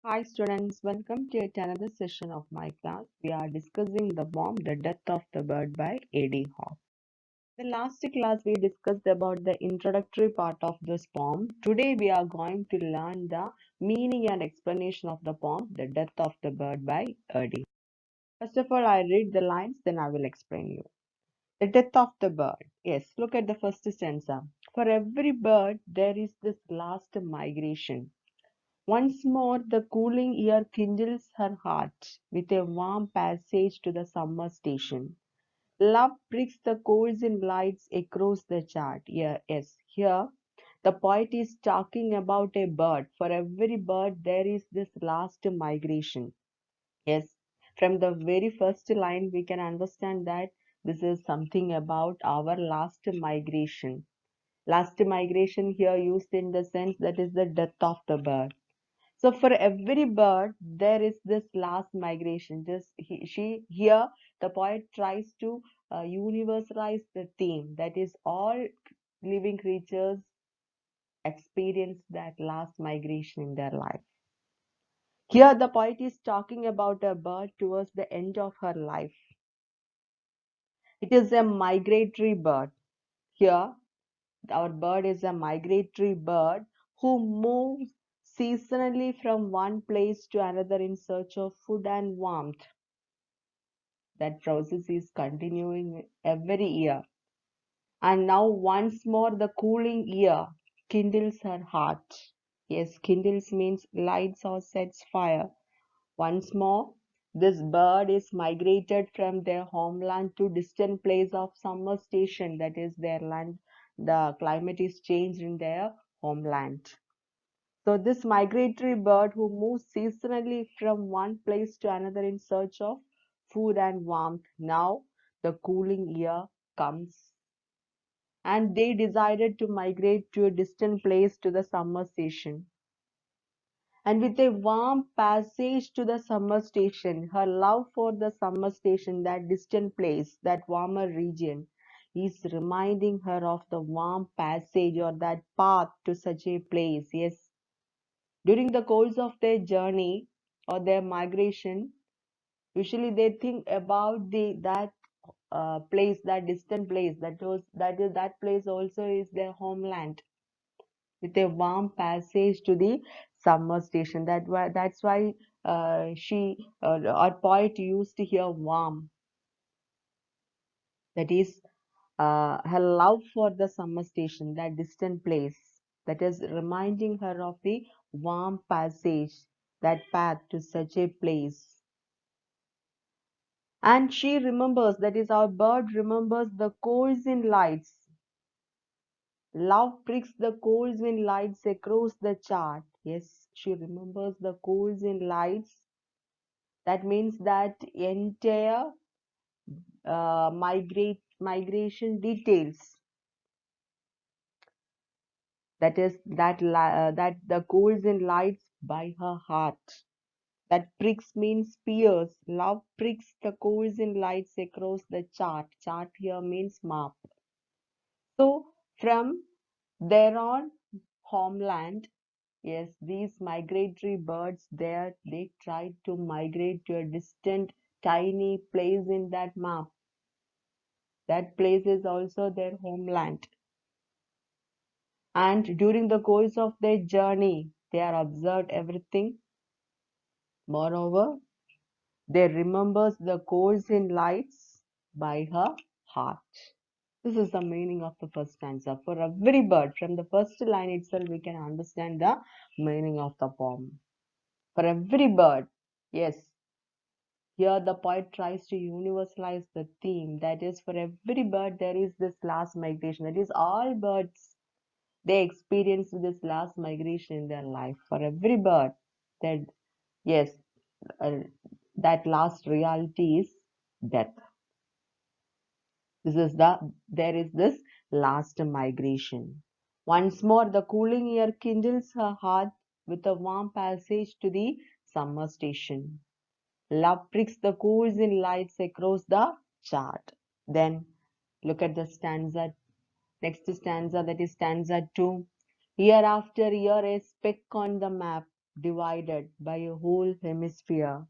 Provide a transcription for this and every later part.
Hi students, welcome to yet another session of my class. We are discussing the poem The Death of the Bird by A.D. Howe. The last class we discussed about the introductory part of this poem. Today we are going to learn the meaning and explanation of the poem The Death of the Bird by A.D. First of all, I read the lines, then I will explain you. The death of the bird. Yes, look at the first stanza. For every bird there is this last migration. Once more the cooling air kindles her heart with a warm passage to the summer station. Love pricks the coals in lights across the chart. Yes, here the poet is talking about a bird. For every bird there is this last migration. Yes, from the very first line we can understand that this is something about our last migration. Last migration here used in the sense that is the death of the bird. So for every bird, there is this last migration. Here, the poet tries to universalize the theme that is all living creatures experience that last migration in their life. Here, the poet is talking about a bird towards the end of her life. It is a migratory bird. Here, our bird is a migratory bird who moves seasonally from one place to another in search of food and warmth. That process is continuing every year. And now once more the cooling air kindles her heart. Yes, kindles means lights or sets fire. Once more, this bird is migrated from their homeland to distant place of summer station, that is their land. The climate is changed in their homeland. So this migratory bird who moves seasonally from one place to another in search of food and warmth, now the cooling year comes and they decided to migrate to a distant place to the summer station. And with a warm passage to the summer station, her love for the summer station, that distant place, that warmer region, is reminding her of the warm passage or that path to such a place. Yes, during the course of their journey or their migration, usually they think about that place, that distant place, that place also is their homeland, with a warm passage to the summer station. That's why our poet used to hear warm. That is her love for the summer station, that distant place, that is reminding her of the warm passage, that path to such a place. And she remembers, that is, our bird remembers the coals in lights. Love pricks the coals in lights across the chart. Yes, she remembers the coals in lights. That means that entire migration details. That is that the coals in lights by her heart. That pricks means pierce. Love pricks the coals in lights across the chart. Chart here means map. So from their on homeland, yes, these migratory birds there, they tried to migrate to a distant tiny place in that map. That place is also their homeland. And during the course of their journey, they are observed everything. Moreover, they remembers the coals in lights by her heart. This is the meaning of the first stanza. For every bird, from the first line itself, we can understand the meaning of the poem. For every bird, yes, here the poet tries to universalize the theme. That is, for every bird, there is this last migration. That is, all birds, they experience this last migration in their life. For every bird, that, yes, uh, that last reality is death. There is this last migration. Once more, the cooling air kindles her heart with a warm passage to the summer station. Love pricks the coals in lights across the chart. Then look at the stanza, next stanza, that is stanza 2. Year after year, a speck on the map, divided by a whole hemisphere,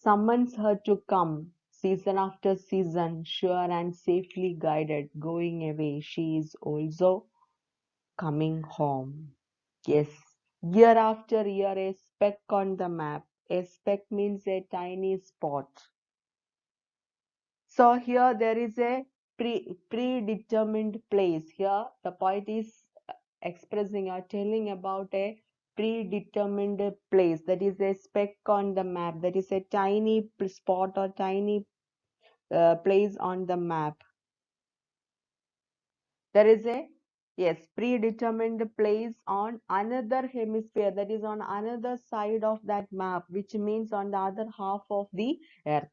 summons her to come, season after season, sure and safely guided, going away. She is also coming home. Yes, year after year, a speck on the map. A speck means a tiny spot. So here there is a predetermined place. Here the poet is expressing or telling about a predetermined place, that is a speck on the map, that is a tiny spot or tiny place on the map. There is a, yes, predetermined place on another hemisphere, that is on another side of that map, which means on the other half of the earth.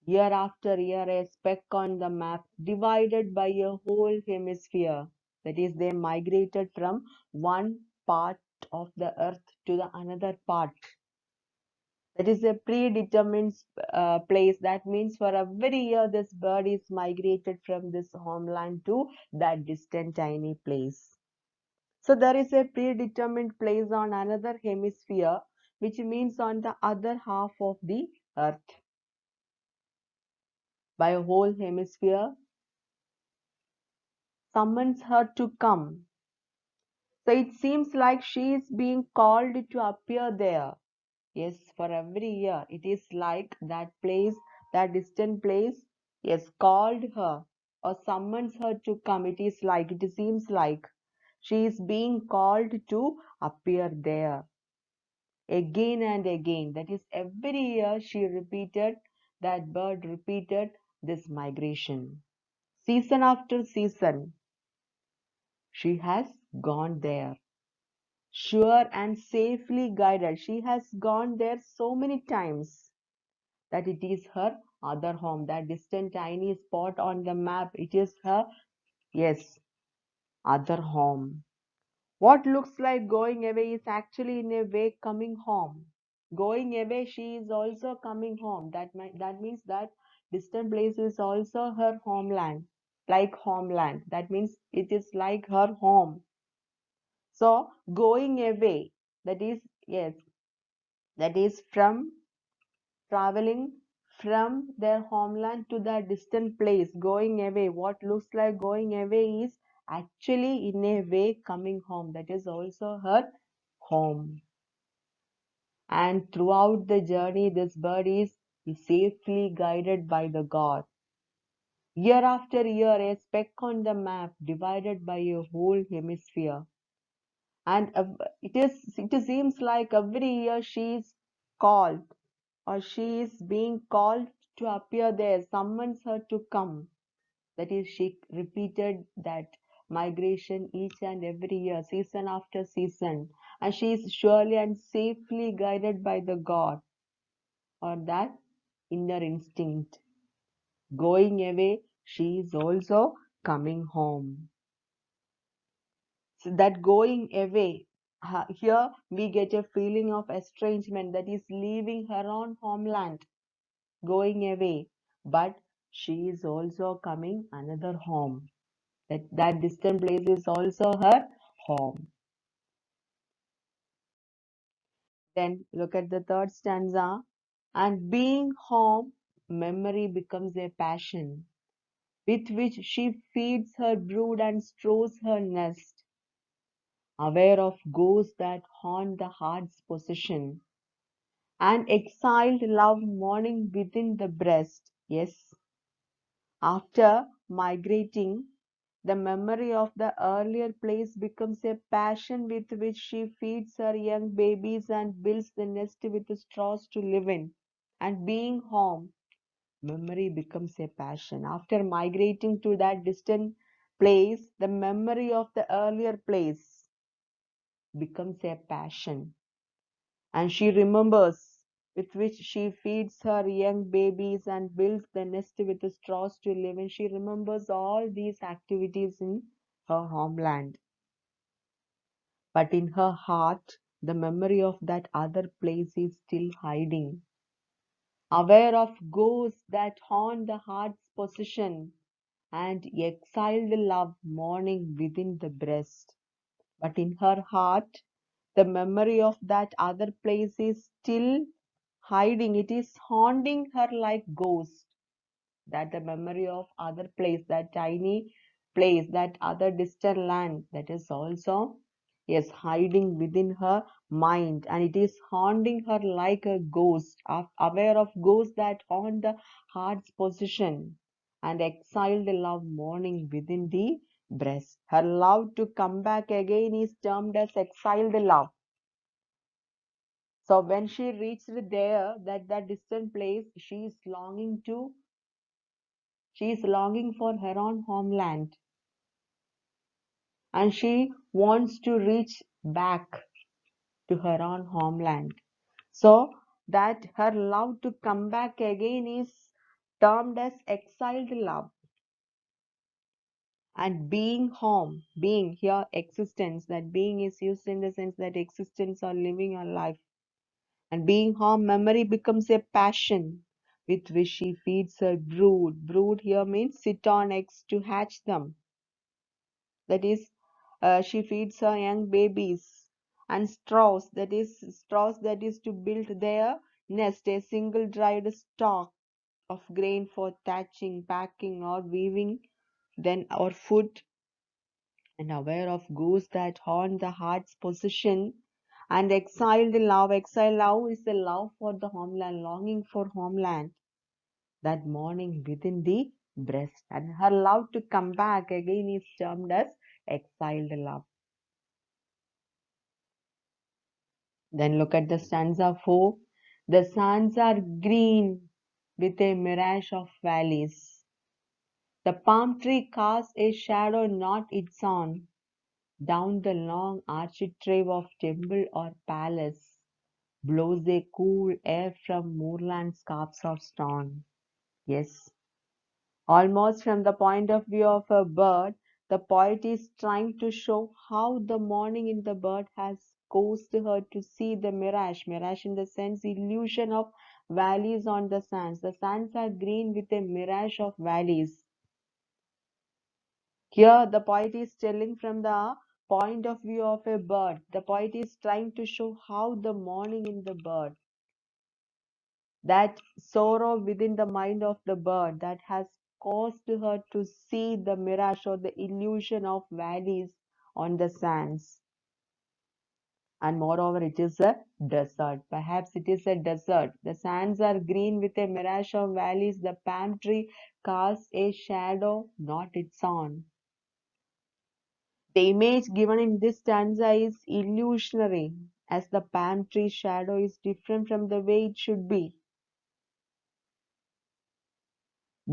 Year after year, a speck on the map, divided by a whole hemisphere. That is, they migrated from one part of the earth to the another part. That is a predetermined place. That means for every year, this bird is migrated from this homeland to that distant tiny place. So there is a predetermined place on another hemisphere, which means on the other half of the earth. By a whole hemisphere, summons her to come. So it seems like she is being called to appear there. Yes, for every year, it is like that place, that distant place, yes, called her or summons her to come. It is like, it seems like she is being called to appear there again and again. That is, every year she repeated, that bird repeated this migration. Season after season, she has gone there. Sure and safely guided. She has gone there so many times that it is her other home. That distant tiny spot on the map, it is her, yes, other home. What looks like going away is actually in a way coming home. Going away, she is also coming home. That means that distant place is also her homeland, like homeland. That means it is like her home. So going away, that is, yes, that is from traveling from their homeland to that distant place, going away. What looks like going away is actually in a way coming home. That is also her home. And throughout the journey, this bird is safely guided by the God. Year after year, a speck on the map divided by a whole hemisphere. And it seems like every year she is called, or she is being called to appear there, summons her to come. That is, she repeated that migration each and every year, season after season, and she is surely and safely guided by the God, or that inner instinct. Going away, she is also coming home. So that going away, here we get a feeling of estrangement, that is leaving her own homeland, going away, but she is also coming another home. That distant place is also her home. Then look at the third stanza. And being home, memory becomes a passion with which she feeds her brood and strews her nest, aware of ghosts that haunt the heart's possession, and exiled love mourning within the breast. Yes, after migrating, the memory of the earlier place becomes a passion with which she feeds her young babies and builds the nest with the straws to live in. And being home, memory becomes a passion. After migrating to that distant place, the memory of the earlier place becomes a passion. And she remembers, with which she feeds her young babies and builds the nest with the straws to live in. She remembers all these activities in her homeland. But in her heart, the memory of that other place is still hiding. Aware of ghosts that haunt the heart's possession and exiled love mourning within the breast. But in her heart, The memory of that other place is still hiding. It is haunting her like ghost. That the memory of other place, that tiny place, that other distant land, that is also is hiding within her mind, and it is haunting her like a ghost, aware of ghosts that haunt the heart's position and exile the love mourning within the breast. Her love to come back again is termed as exiled love. So when she reached there, that distant place, she is longing for her own homeland, and she wants to reach back to her own homeland. So that her love to come back again is termed as exiled love. And being home, being here, existence, that being is used in the sense that existence or living your life. And being home, memory becomes a passion with which she feeds her brood. Brood here means sit on eggs to hatch them. That is, she feeds her young babies. And straws that is to build their nest, a single dried stalk of grain for thatching, packing, or weaving, then or food, and aware of ghosts that haunt the heart's possession. And exiled love is the love for the homeland, longing for homeland, that morning within the breast. And her love to come back again is termed as exiled love. Then look at the stanza 4. The sands are green with a mirage of valleys. The palm tree casts a shadow not its own. Down the long architrave of temple or palace blows a cool air from moorland scarps of stone. Yes, almost from the point of view of a bird, the poet is trying to show how the morning in the bird has caused her to see the mirage. Mirage in the sense illusion of valleys on the sands. The sands are green with a mirage of valleys. Here, the poet is telling from the point of view of a bird. The poet is trying to show how the morning in the bird, that sorrow within the mind of the bird that has caused her to see the mirage or the illusion of valleys on the sands. And moreover, it is a desert. Perhaps it is a desert. The sands are green with a mirage of valleys. The palm tree casts a shadow not its own. The image given in this stanza is illusionary, as the palm tree shadow is different from the way it should be.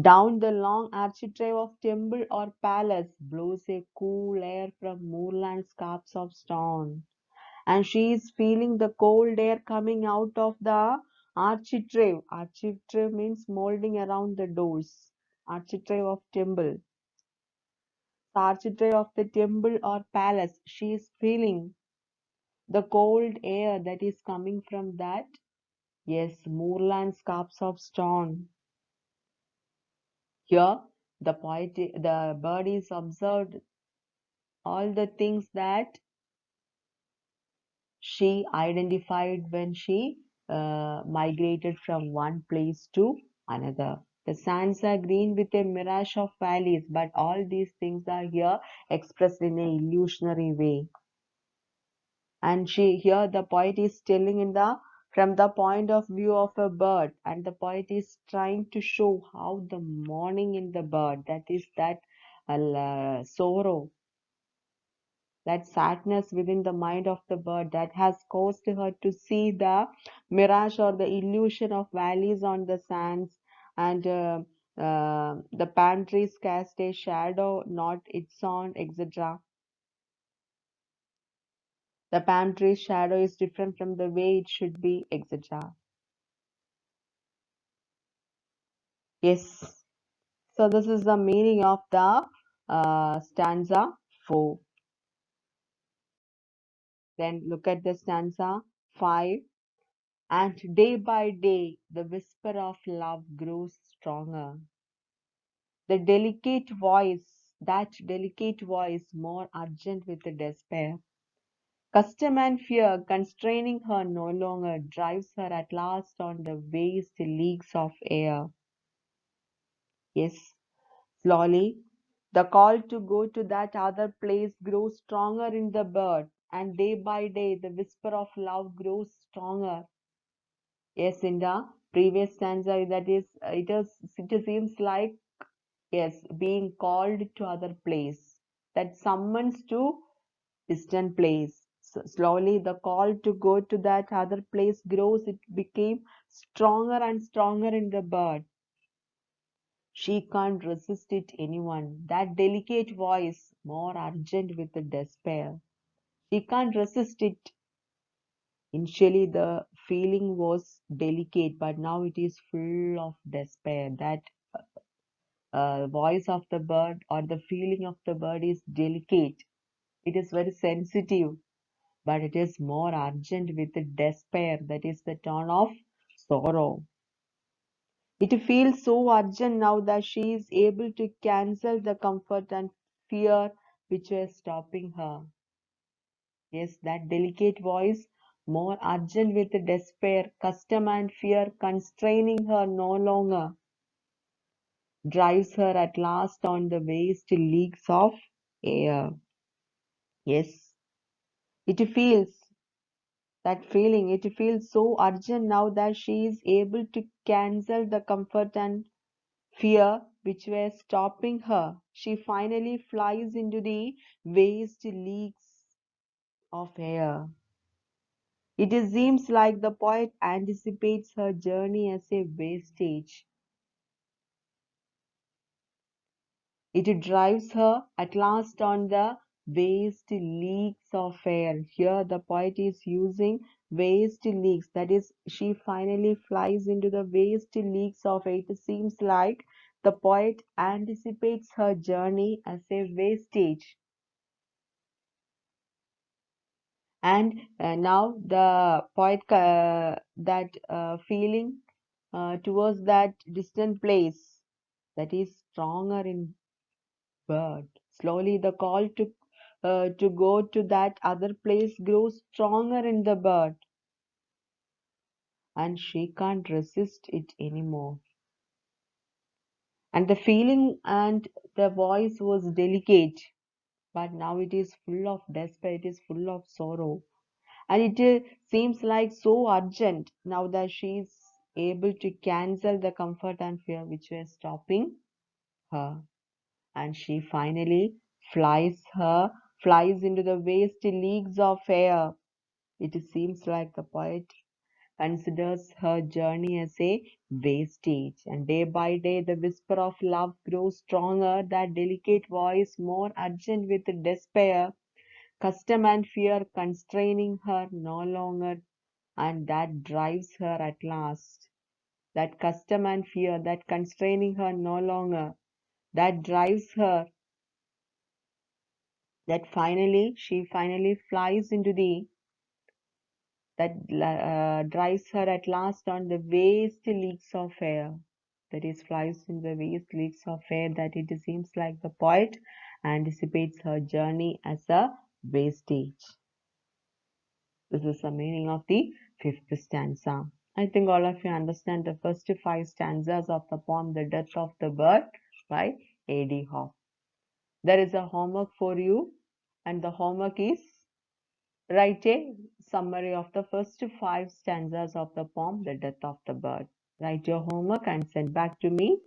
Down the long architrave of temple or palace blows a cool air from moorland scarps of stone, and she is feeling the cold air coming out of the architrave. Architrave means molding around the doors. Architrave of temple. The architrave of the temple or palace. She is feeling the cold air that is coming from that. Yes, moorland scarps of stone. Here, the bird is observed all the things that she identified when she migrated from one place to another. The sands are green with a mirage of valleys, but all these things are here expressed in an illusionary way. And here the poet is telling from the point of view of a bird, and the poet is trying to show how the morning in the bird, that is that sorrow, that sadness within the mind of the bird that has caused her to see the mirage or the illusion of valleys on the sands, and the palm trees cast a shadow not its own, etc. The palm tree's shadow is different from the way it should be, etc. Yes. So this is the meaning of the stanza 4. Then look at the stanza 5. And day by day, the whisper of love grows stronger. The that delicate voice, more urgent with the despair, Custom and fear, constraining her no longer, drives her at last on the vast leagues of air. Yes, slowly, the call to go to that other place grows stronger in the bird, and day by day, the whisper of love grows stronger. Yes, in the previous stanza, it seems like, yes, being called to other place, that summons to distant place. Slowly, the call to go to that other place grows. It became stronger and stronger in the bird. She can't resist it, anyone. That delicate voice, more urgent with the despair. She can't resist it. Initially, the feeling was delicate, but now it is full of despair. That voice of the bird or the feeling of the bird is delicate. It is very sensitive, but it is more urgent with the despair. That is the tone of sorrow. It feels so urgent now that she is able to cancel the comfort and fear which were stopping her. Yes, that delicate voice, more urgent with the despair, custom and fear constraining her no longer, drives her at last on the vast leagues of air. Yes, it feels that feeling, it feels so urgent now that she is able to cancel the comfort and fear which were stopping her. She finally flies into the vast leagues of air. It seems like the poet anticipates her journey as a wastage. It drives her at last on the vast leagues of air. Here the poet is using vast leagues. That is, she finally flies into the vast leagues of air. It seems like the poet anticipates her journey as a wastage. And now the poet that feeling towards that distant place, that is stronger in bird. Slowly the call to go to that other place grows stronger in the bird, and she can't resist it anymore. And the feeling and the voice was delicate, but now it is full of despair, it is full of sorrow. And it seems like so urgent now that she is able to cancel the comfort and fear which were stopping her. And she finally flies into the vast leagues of air. It seems like the poet considers her journey as a wastage, and day by day the whisper of love grows stronger, that delicate voice more urgent with despair, custom and fear constraining her no longer, and that drives her at last. That custom and fear that constraining her no longer, that drives her, that she finally flies into the, that drives her at last on the vast leagues of air. That is, flies in the vast leagues of air, that it seems like the poet anticipates her journey as a wastage. This is the meaning of the fifth stanza. I think all of you understand the first five stanzas of the poem The Death of the Bird by A.D. Hoff. There is a homework for you, and the homework is write a summary of the first five stanzas of the poem The Death of the Bird. Write your homework and send back to me.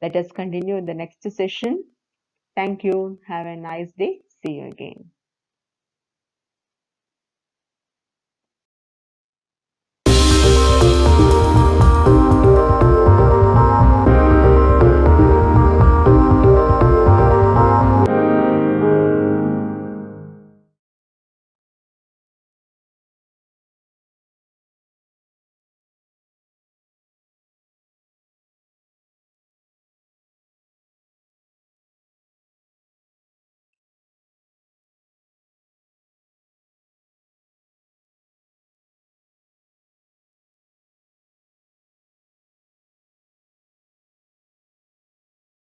Let us continue in the next session. Thank you. Have a nice day. See you again.